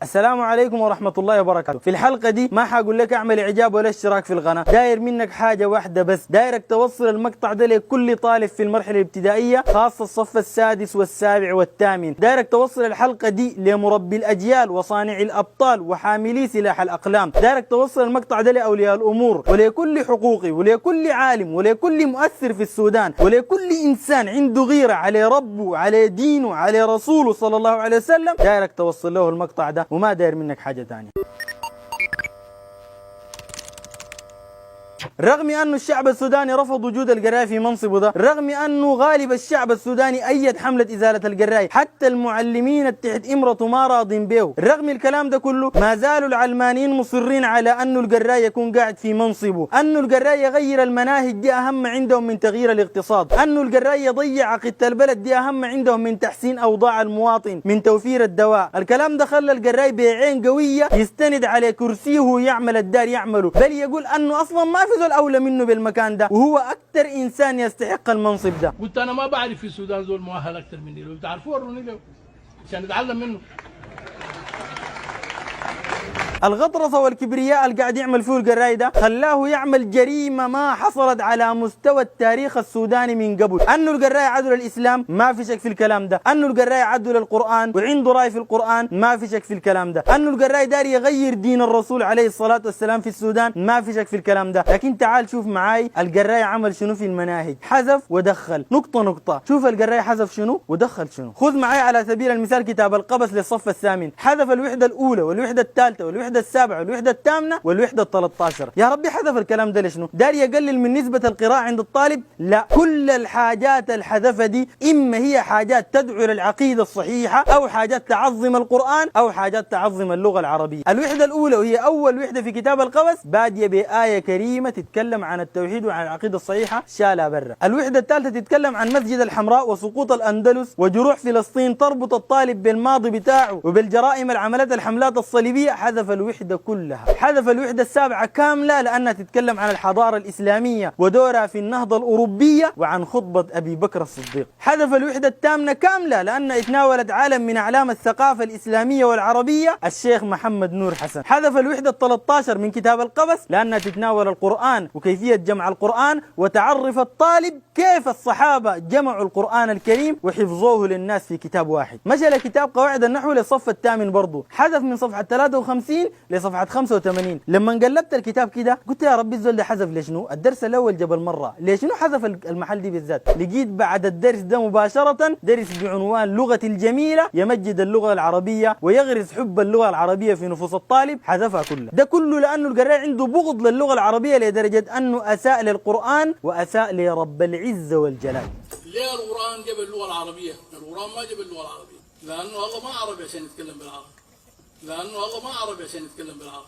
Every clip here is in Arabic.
السلام عليكم ورحمة الله وبركاته. في الحلقة دي ما حقول لك اعمل اعجاب ولا اشتراك في القناة، داير منك حاجة واحدة بس، دايرك توصل المقطع ده لكل طالب في المرحلة الابتدائية خاصة الصف السادس والسابع والثامن، دايرك توصل الحلقة دي لمربي الأجيال وصانع الأبطال وحاملي سلاح الأقلام، دايرك توصل المقطع ده لأولياء الأمور ولكل حقوقي ولكل عالم ولكل مؤثر في السودان ولكل إنسان عنده غيرة على ربه على دينه على رسوله صلى الله عليه وسلم، دايرك توصل له المقطع ده وما داير منك حاجة تانية. رغم أن الشعب السوداني رفض وجود القراية في منصبه ده، رغم أنه غالب الشعب السوداني أيد حملة إزالة القراية، حتى المعلمين تحت إمرته ما راضين به، رغم الكلام ده كله ما زالوا العلمانيين مصرين على أنه القراية يكون قاعد في منصبه، أنه القراية يغير المناهج دي أهم عندهم من تغيير الاقتصاد، أنه القراية يضيع عقيدة البلد دي أهم عندهم من تحسين أوضاع المواطن من توفير الدواء. الكلام ده خلى القراية بعين قوية يستند على كرسيه ويعمل الدار يعمله، بل يقول أنه أصلا ما في زول أولى منه بالمكان ده وهو أكثر إنسان يستحق المنصب ده. قلت أنا ما بعرف في السودان زول مؤهل أكثر مني، لو بتعرفوا وروني له عشان نتعلم منه. الغطرسة والكبرياء اللي قاعد يعمل فيه القراي ده خلاه يعمل جريمة ما حصلت على مستوى التاريخ السوداني من قبل، أنه القراي عدو للإسلام ما في شك في الكلام ده، أنه القراي عدو للقرآن وعنده رأي في القرآن ما في شك في الكلام ده، أنه القراي داري يغير دين الرسول عليه الصلاة والسلام في السودان ما في شك في الكلام ده. لكن تعال شوف معاي القراي عمل شنو في المناهج، حذف ودخل نقطة نقطة. شوف القراي حذف شنو ودخل شنو. خذ معاي على سبيل المثال كتاب القبس للصف الثامن، حذف الوحدة الأولى والوحدة الثالثة والوحدة السابعة والوحدة الثامنة والوحدة 13. يا ربي حذف الكلام ده لشنو؟ داري يقلل من نسبة القراءة عند الطالب؟ لا، كل الحاجات الحذفة دي إما هي حاجات تدعو للعقيدة الصحيحة أو حاجات تعظم القرآن أو حاجات تعظم اللغة العربية. الوحدة الأولى وهي أول وحدة في كتاب القبس بادية بآية كريمة تتكلم عن التوحيد وعن العقيدة الصحيحة شالها برا. الوحدة الثالثة تتكلم عن مسجد الحمراء وسقوط الأندلس وجروح فلسطين، تربط الطالب بالماضي بتاعه وبالجرائم اللي عملت الحملات الصليبية. حذف الوحدة كلها، حذف الوحدة السابعة كاملة لأنها تتكلم عن الحضارة الإسلامية ودورها في النهضة الأوروبية وعن خطبة أبي بكر الصديق. حذف الوحدة الثامنة كاملة لأنها تناولت علم من أعلام الثقافة الإسلامية والعربية الشيخ محمد نور حسن. حذف الوحدة 13 من كتاب القبس لأنها تتناول القرآن وكيفية جمع القرآن وتعرف الطالب كيف الصحابة جمعوا القرآن الكريم وحفظوه للناس في كتاب واحد. مشى لكتاب قواعد النحو للصف الثامن برضو، حذف من صفحة 53 لصفحة 85. لما قلبت الكتاب كده قلت يا ربي الزول ده حذف لشنو؟ الدرس الأول جبل مرة، ليش حذف المحل دي بالذات؟ لقيت بعد الدرس ده مباشرة درس بعنوان لغة الجميلة يمجد اللغة العربية ويغرس حب اللغة العربية في نفوس الطالب، حذفها كلها. ده كله لأنه القراء عنده بغض للغة العربية لدرجة أنه أساء للقرآن وأساء لرب العزة والجلال. ليه القرآن جاب اللغة العربية؟ القرآن ما جاب اللغة العربية لأنه الله ما عربي عشان يتكلم بالعربي، لأنه الله ما عربي عشان يتكلم بالعربي.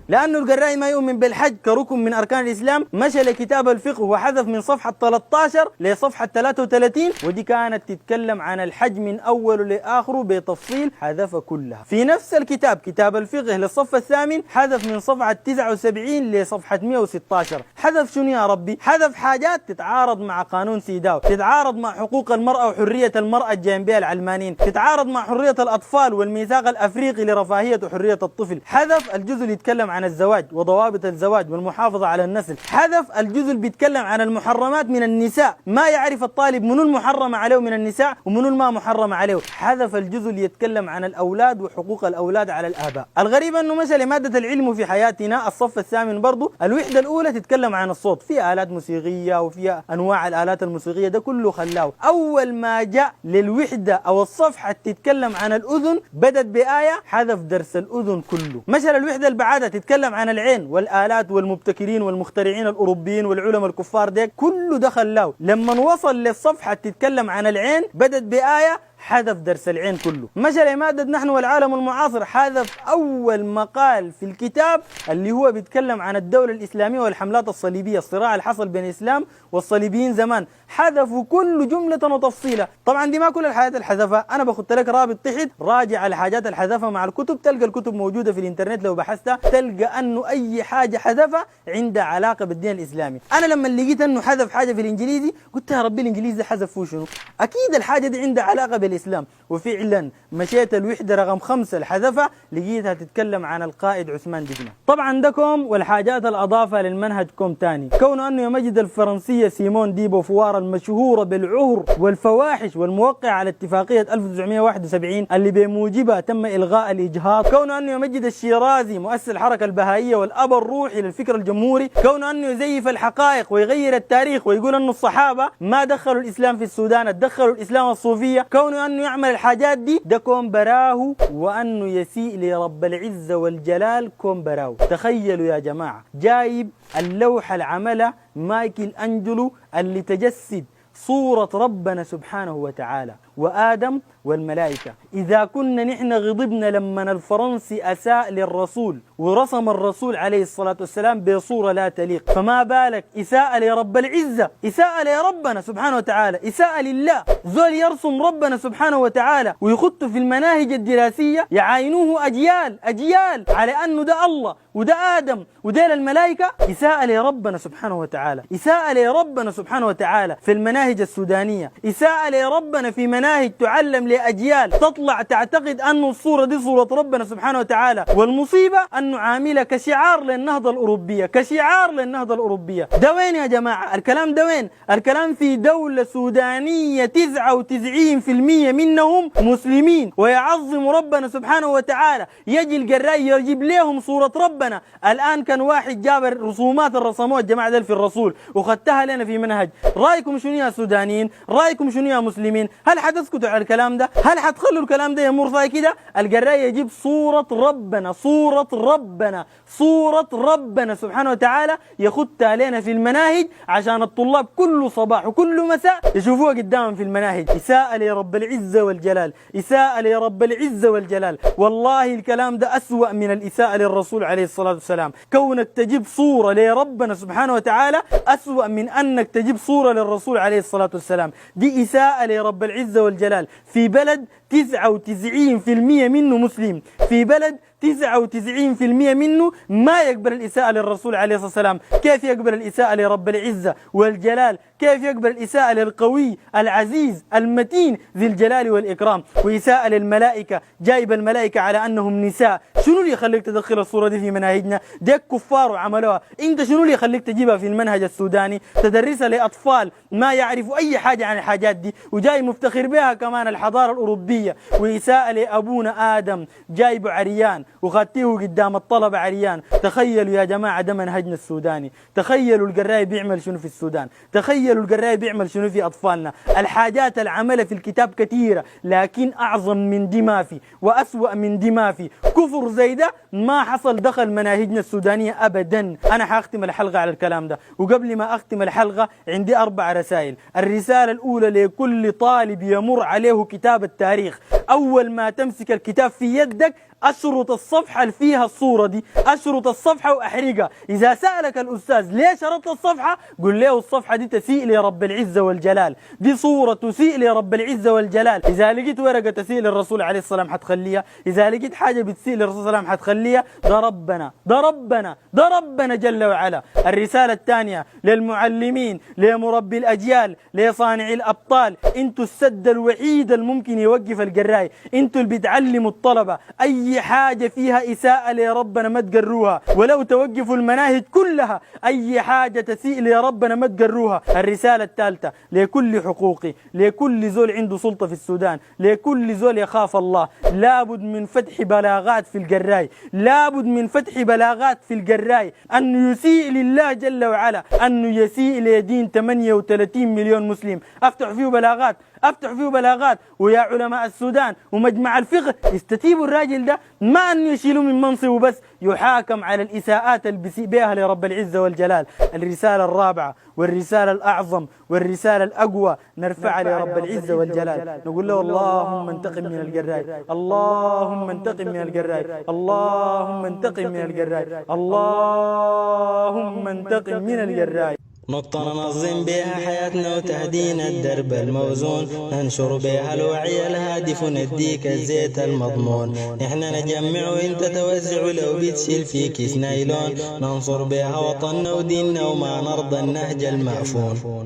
لأنه القراي ما يؤمن بالحج كركن من أركان الإسلام، مشى لكتاب الفقه وحذف من صفحة 13 لصفحة 33 ودي كانت تتكلم عن الحج من أوله لآخره بتفصيل، حذف كلها. في نفس الكتاب كتاب الفقه للصف الثامن حذف من صفحة 79 لصفحة 116. حذف شنو يا ربي؟ حذف حاجات تتعارض مع قانون سيداو، تتعارض مع حقوق المرأة وحرية المرأة الجايين بها العلمانيين، تتعارض مع حرية الأطفال والميثاق الأفريقي لرفاهية وحرية الطفل. حذف الجزء اللي يتكلم عن الزواج وضوابط الزواج والمحافظة على النسل. حذف الجزء اللي بيتكلم عن المحرمات من النساء، ما يعرف الطالب منو المحرم عليه من النساء ومنو ما محرم عليه. حذف الجزء اللي يتكلم عن الأولاد وحقوق الأولاد على الآباء. الغريب أنه مشى لمادة العلم في حياتنا الصف الثامن برضو، الوحدة الأولى تتكلم عن الصوت، في آلات موسيقية وفي أنواع الآلات الموسيقية، ده كله خلاه. أول ما جاء للوحدة أو الصفحة تتكلم عن الأذن بدت بآية، حذف درس الأذن كله. مشى للوحدة البعادة تتكلم عن العين والآلات والمبتكرين والمخترعين الأوروبيين والعلماء الكفار ديك، كله دخل له. لما وصل للصفحة تتكلم عن العين بدت بآية، حذف درس العين كله. مشى لمادة نحن والعالم المعاصر، حذف أول مقال في الكتاب اللي هو بيتكلم عن الدولة الإسلامية والحملات الصليبية، الصراع اللي حصل بين الإسلام والصليبيين زمان، حذفوا كل جملة وتفصيلة. طبعا دي ما كل الحاجات الحذفها، أنا بخدت لك رابط تحت راجع الحاجات الحذفها مع الكتب، تلقى الكتب موجودة في الإنترنت، لو بحثتها تلقى أنه أي حاجة حذفها عندها علاقة بالدين الإسلامي. أنا لما لقيت أنه حذف حاجة في الإنجليزي قلت يا ربي الإنجليزي حذف فيه شنو؟ أكيد الحاجة دي عندها علاقة بالإسلام. وفعلا مشيت الوحدة رقم 5 الحذفها لقيتها تتكلم عن القائد عثمان دجنة. طبعا دكم والحاجات الأضافة للمنهج كوم تاني، كونه أنه يمجد الفرنسية سيمون دي بوفوار المشهورة بالعهر والفواحش والموقع على اتفاقية 1971 اللي بموجبها تم إلغاء الإجهاض، كونه أنه يمجد الشيرازي مؤسس الحركة البهائية والأب الروحي للفكر الجمهوري، كونه أنه يزيف الحقائق ويغير التاريخ ويقول أنه الصحابة ما دخلوا الإسلام في السودان، دخلوا الإسلام الصوفية، كونه أنه يعمل الحاجات دي ده كوم براه، وأنه يسيء لرب العزة والجلال كوم براه. تخيلوا يا جماعة جايب اللوحة العملة مايكل أنجلو اللي تجسد صورة ربنا سبحانه وتعالى وآدم والملائكة. إذا كنا نحن غضبنا لما الفرنسي أساء للرسول ورسم الرسول عليه الصلاة والسلام بصورة لا تليق، فما بالك إساءة لرب العزة، إساءة لربنا سبحانه وتعالى، إساءة لله. زول يرسم ربنا سبحانه وتعالى ويخط في المناهج الدراسية يعاينوه أجيال على أنه ده الله وده آدم وده الملائكة. إساءة لربنا سبحانه وتعالى، إساءة لربنا سبحانه وتعالى في المناهج السودانية، إساءة لربنا في مناهج تعلم لأجيال تطلع تعتقد أن الصورة دي صورة ربنا سبحانه وتعالى. والمصيبة أنه عاملة كشعار للنهضة الأوروبية، كشعار للنهضة الأوروبية. ده وين يا جماعة الكلام ده؟ وين الكلام؟ في دولة سودانية 99% منهم مسلمين ويعظم ربنا سبحانه وتعالى، يجي الجراي يجيب لهم صورة ربنا. الآن كان واحد جاب الرسومات الرسموها الجماعة دي في الرسول وخدتها لنا في منهج. رأيكم شنو يا سودانيين؟ رأيكم شنو يا مسلمين؟ هل حتسكتوا على الكلام ده؟ هل حتخلوا الكلام ده يمر زي كده؟ الجراي يجيب صورة ربنا، صورة ربنا، صورة ربنا سبحانه وتعالى يخدها لنا في المناهج عشان الطلاب كل صباح وكل مساء يشوفوها قدامهم في المناهج. إساءة لرب العزة والجلال، إساءة لرب العزة والجلال. والله الكلام ده أسوأ من الإساءة للرسول عليه الصلاة والسلام. كونك تجيب صورة لربنا سبحانه وتعالى أسوأ من أنك تجيب صورة للرسول عليه الصلاة والسلام. دي إساءة لرب العزة والجلال في بلد 99% منه مسلم، في بلد 99% منه ما يقبل الإساءة للرسول عليه الصلاة والسلام. كيف يقبل الإساءة لرب العزة والجلال؟ كيف يقبل الإساءة للقوي العزيز المتين ذي الجلال والإكرام؟ وإساءة للملائكة، جايب الملائكة على أنهم نساء. شنو اللي يخليك تدخل الصورة دي في مناهجنا؟ ديك كفار وعملوها، انت شنو اللي يخليك تجيبها في المنهج السوداني تدرسها لأطفال ما يعرفوا أي حاجة عن الحاجات دي، وجاي مفتخر بها كمان الحضارة الأوروبية. وإساءة لأبونا آدم جايبه عريان وخاتيه قدام الطلبة عريان. تخيلوا يا جماعة ده منهجنا السوداني. تخيلوا القراي بيعمل شنو في السودان، تخيلوا القراي بيعمل شنو في أطفالنا. الحاجات العملة في الكتاب كثيرة لكن أعظم من دي ما في وأسوأ من دي ما في. كفر زي ده ما حصل دخل مناهجنا السودانية أبدا. أنا حاختم الحلقة على الكلام ده، وقبل ما أختم الحلقة عندي 4 رسائل. الرسالة الأولى لكل طالب يمر عليه كتاب التاريخ، أول ما تمسك الكتاب في يدك أشرط الصفحة اللي فيها الصورة دي، أشرط الصفحة وأحرقها. إذا سألك الأستاذ ليه شرطت الصفحة؟ قل له الصفحة دي تسيء لرب العزة والجلال، دي صورة تسيء لرب العزة والجلال. إذا لقيت ورقة تسيء للرسول عليه الصلاة والسلام حتخليها، إذا لقيت حاجة بتسيء للرسول صلى الله عليه وسلم حتخليها. ده ربنا، ده ربنا، ده ربنا جل وعلا. الرسالة الثانية للمعلمين، لمربي الأجيال، لصانعي الأبطال، انتوا السد الوحيد الممكن يوقف القراي، انتوا اللي بتعلموا الطلبة. أي حاجة فيها إساءة لربنا ما تقروها، ولو توقفوا المناهج كلها أي حاجة تسيء لربنا ما تقروها. الرسالة الثالثة لكل حقوقي، لكل زول عنده سلطة في السودان، لكل زول يخاف الله، لابد من فتح بلاغات في القراي، لابد من فتح بلاغات في القراي أنه يسيء لله جل وعلا، أنه يسيء لدين 38 مليون مسلم. أفتح فيه بلاغات، أفتح فيه بلاغات. ويا علماء السودان ومجمع الفقه استتيبوا الراجل ده، ما أن يشيلوا من منصبه بس، يحاكم على الإساءات اللي بيسيء بها لرب العزة والجلال. الرسالة الرابعة والرسالة الأعظم والرسالة الأقوى نرفعها لرب العزة والجلال، نقول له اللهم انتقم من القراي، اللهم انتقم من القراي، اللهم انتقم من القراي، اللهم انتقم من القراي. نقطة ننظم بها حياتنا وتهدينا الدرب الموزون، ننشر بها الوعي الهادف ونديك الزيت المضمون. احنا نجمع وانت توزع، لو بتشيل في كيس نايلون، ننصر بها وطننا وديننا وما نرضى النهج المعفون.